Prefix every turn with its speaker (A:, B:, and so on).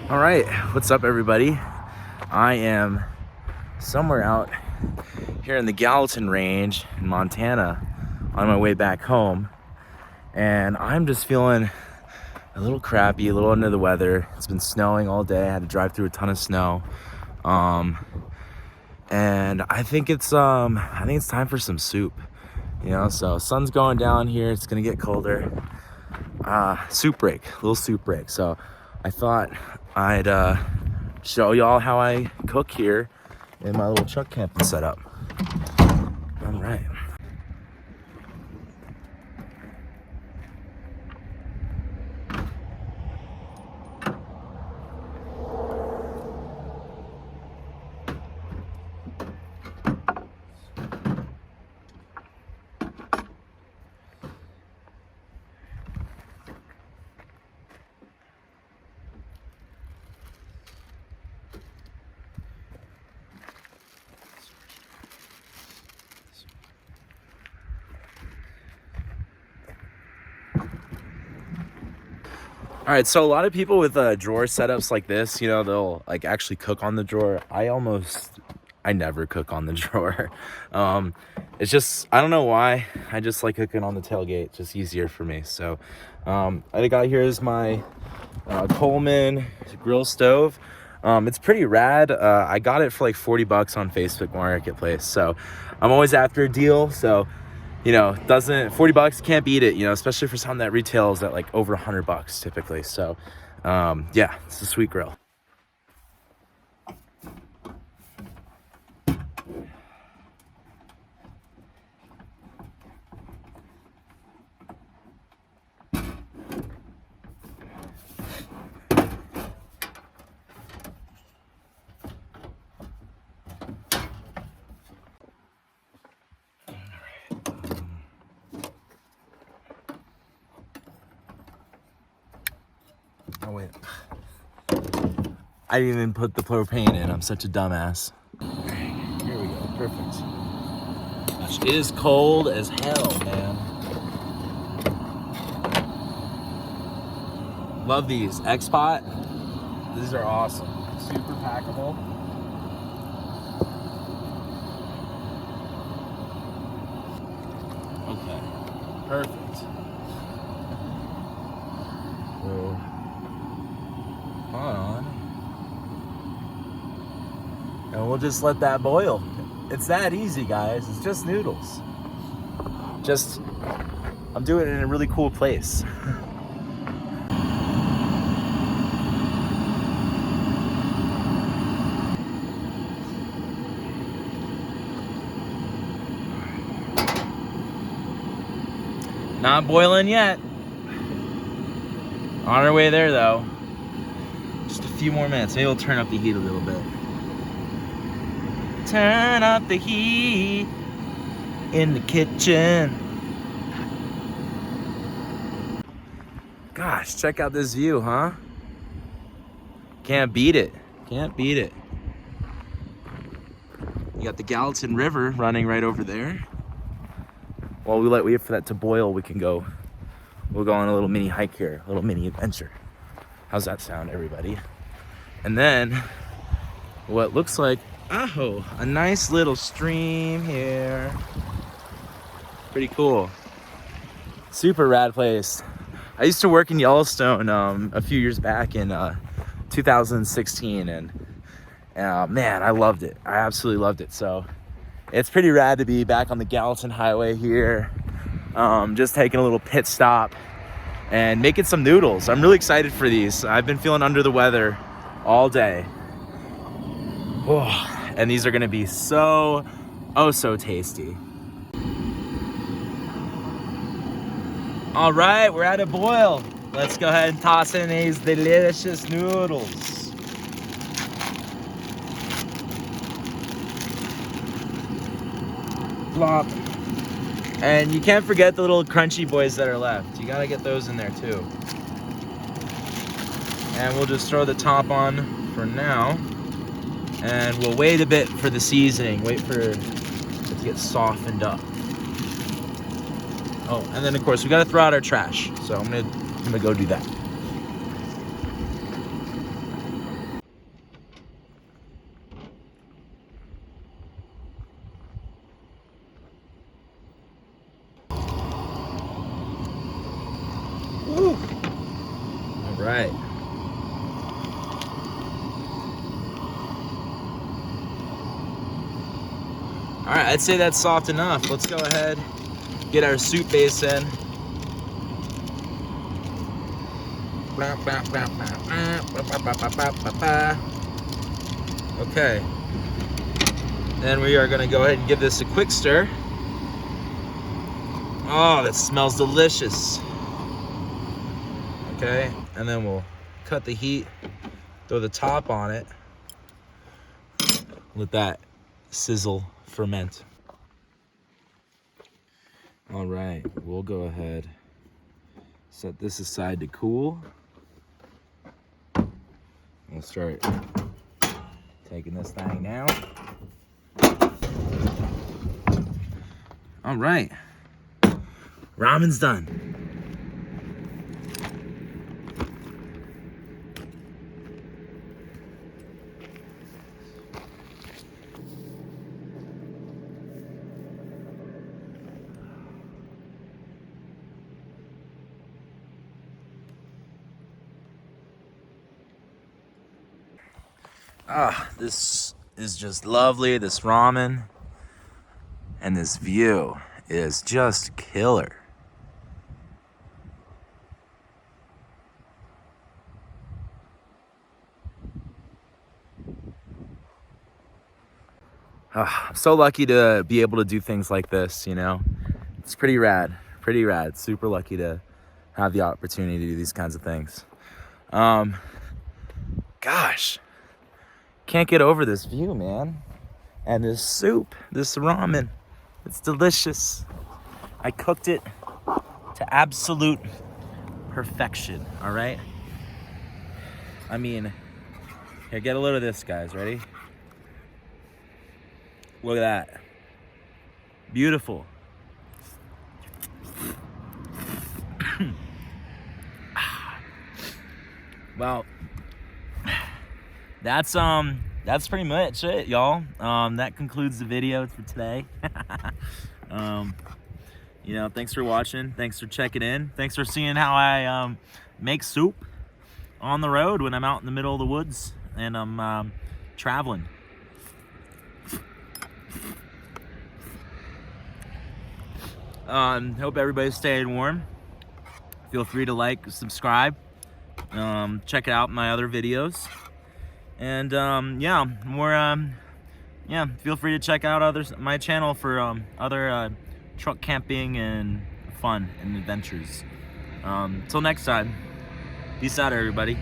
A: All right, what's up, everybody? I am somewhere out here in the Gallatin Range in Montana on my way back home, and I'm just feeling a little crappy, a little under the weather. It's been snowing all day. I had to drive through a ton of snow, and I think it's time for some soup. So sun's going down here. It's gonna get colder. Little soup break. So I thought I'd show y'all how I cook here in my little truck camping setup. All right. All right, so a lot of people with drawer setups like this, they'll like actually cook on the drawer. I never cook on the drawer. It's just, I don't know why. I just like cooking on the tailgate. It's just easier for me. So I got here is my Coleman grill stove. It's pretty rad. I got it for like $40 on Facebook Marketplace. So I'm always after a deal. So $40 can't beat it, especially for something that retails at like over $100 typically. So, yeah, it's a sweet grill. Oh, wait. I didn't even put the propane in. I'm such a dumbass. Here we go. Perfect. Gosh, it is cold as hell, man. Love these. X-Pot. These are awesome. Super packable. Okay. Perfect. So, hold on. And we'll just let that boil. It's that easy, guys. It's just noodles. I'm doing it in a really cool place. Not boiling yet. On our way there, though. Just a few more minutes. Maybe we'll turn up the heat a little bit. Turn up the heat in the kitchen. Gosh, check out this view, huh? Can't beat it. Can't beat it. You got the Gallatin River running right over there. While we wait for that to boil, we'll go on a little mini hike here, a little mini adventure. How's that sound, everybody? And then what looks like a nice little stream here. Pretty cool. Super rad place. I used to work in Yellowstone a few years back in 2016, and man, I loved it. I absolutely loved it. So it's pretty rad to be back on the Gallatin Highway here, just taking a little pit stop and making some noodles. I'm really excited for these. I've been feeling under the weather all day. Oh, and these are gonna be so tasty. All right, we're at a boil. Let's go ahead and toss in these delicious noodles. Plop. And you can't forget the little crunchy boys that are left. You gotta get those in there too. And we'll just throw the top on for now. And we'll wait a bit for the seasoning. Wait for it to get softened up. Oh, and then of course we gotta throw out our trash. So I'm gonna go do that. right. All right, I'd say that's soft enough. Let's go ahead, get our soup base in. Okay. Then we are gonna go ahead and give this a quick stir. Oh, that smells delicious. Okay, and then we'll cut the heat, throw the top on it, let that sizzle, ferment. All right, we'll go ahead, set this aside to cool. We'll start taking this thing down. All right, ramen's done. Ah, this is just lovely, this ramen. And this view is just killer. I'm so lucky to be able to do things like this, you know? It's pretty rad, super lucky to have the opportunity to do these kinds of things. Gosh, can't get over this view, man. And this soup, this ramen, it's delicious. I cooked it to absolute perfection, all right? I mean, here, get a load of this, guys, ready? Look at that. Beautiful. Well, that's pretty much it, y'all. That concludes the video for today. You know, thanks for watching. Thanks for checking in. Thanks for seeing how I make soup on the road when I'm out in the middle of the woods and I'm traveling. Hope everybody's staying warm. Feel free to like, subscribe, check out my other videos, and feel free to check out my channel for other truck camping and fun and adventures. Till next time, peace out, everybody.